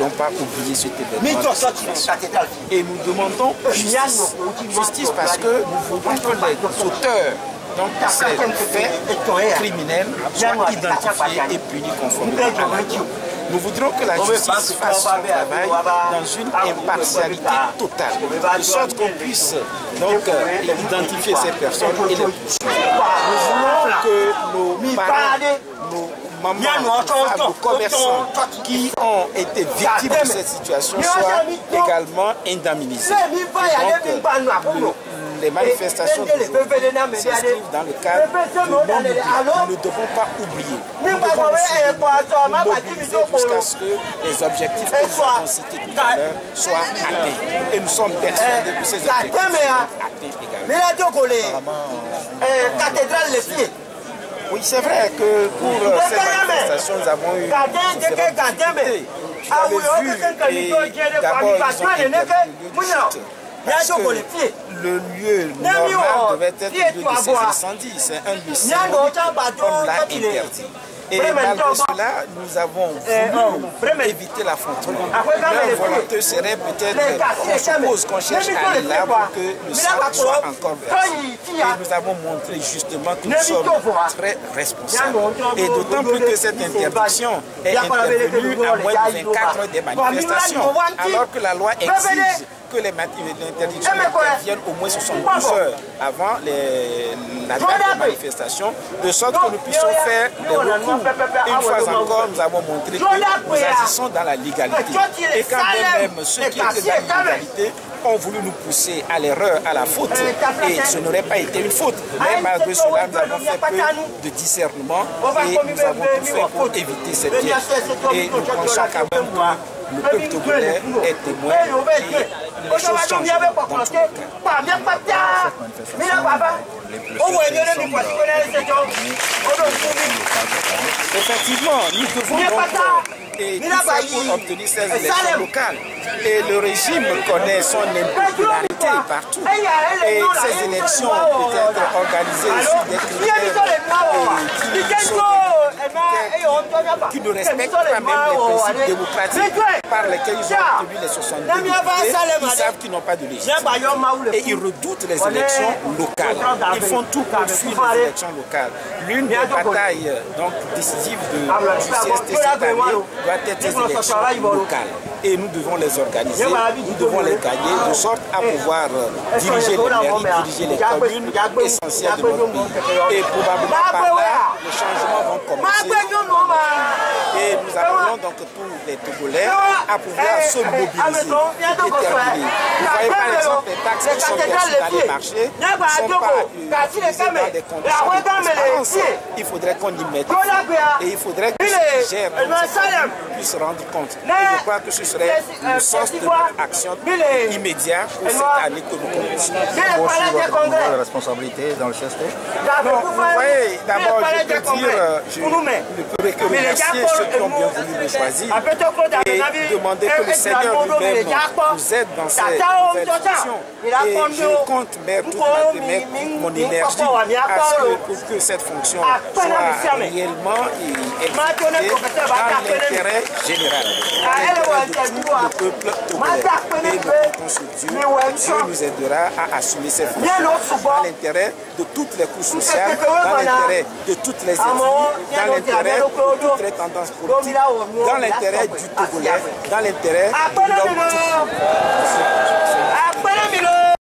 voulons pas oublier cet événement. Et nous demandons justice parce que nous voulons que les auteurs de ces faits criminels soient identifiés et punis conformément à la loi. Nous voudrons que la justice fasse son travail dans une impartialité totale, de sorte qu'on puisse donc identifier ces personnes et les poursuivre. Nous voulons que nos parents, nos mamans, nos commerçants qui ont été victimes de cette situation soient également indemnisés. Donc, les manifestations s'inscrivent dans le cadre de non-oubli. Nous ne devons pas oublier. Nous devons nous mobiliser jusqu'à ce que les objectifs que nous avons cités tout à l'heure soient atteints. Et nous sommes persuadés que ces objectifs seront atteints également. Oui, c'est vrai que pour cette manifestation, nous avons eu différentes difficultés. Vous avez vu, et d'abord, ils ont été parce que le lieu normal devait être le lieu de ces incendies. C'est un lieu symbolique, on l'a interdit. Et malgré cela, nous avons voulu éviter l'affrontement. Leur volonté serait peut-être, on suppose qu'on cherche à aller là pour que le sang soit encore versé. Et nous avons montré justement que nous sommes très responsables. Et d'autant plus que cette interdiction est intervenue à moins de 24 heures des manifestations, alors que la loi exige que les interdictions interviennent au moins 72 heures avant la date de manifestation, de sorte que nous puissions faire des recours. Une fois encore, nous avons montré que nous agissons dans la légalité. Et quand même ceux qui étaient dans la légalité ont voulu nous pousser à l'erreur, à la faute, et ce n'aurait pas été une faute. Mais malgré cela, nous avons fait peu de discernement et nous avons tout fait pour éviter cette piège. Et nous pensons quand même que le peuple togolais est témoin et les choses changent dans tout le cas. Effectivement, nous devons donc et tout ça pour obtenir ces élections locales. Et le régime connaît son impopularité partout. Et ces élections peuvent être organisées sur des critères qui ne respectent pas même les principes démocratiques par lesquels ils ont obtenu les 62 députés. Ils savent qu'ils n'ont pas de légitimité. Et ils redoutent les élections locales. Ils font tout pour fuir les élections locales. L'une des batailles donc, décisives du CST cette année doit être les élections locales. Et nous devons les organiser, nous devons les gagner de sorte à pouvoir diriger les mairies, diriger les communes essentielles de notre pays. Et probablement par là, les changements vont commencer. Et nous appelons donc tous les Togolais à pouvoir se mobiliser et déterminer. Vous voyez par exemple les taxes qui sont perçues dans les marchés ne sont pas utilisées dans des conditions de transparence. Il faudrait qu'on y mette et il faudrait que ceux qui gèrent puissent se rendre compte. Et je crois que ce serait une source de action immédiate pour cette année que nous commençons. Votre niveau de responsabilité dans le CST? Non, vous voyez, d'abord je peux dire, je ne peux que remercier ceux qui ont bien voulu me choisir et demander que le Seigneur lui-même nous aide dans ces nouvelles fonctions. Et je compte mettre toute mon énergie pour que cette fonction soit réellement exécutée dans l'intérêt général. Le peuple togolais. Et nous comptons sur Dieu. Dieu nous aidera à assumer ces fonctions dans l'intérêt de toutes les couches sociales, dans l'intérêt de toutes les ethnies, dans l'intérêt de toutes les tendances politiques, dans l'intérêt du Togolais, dans l'intérêt de l'homme tout court.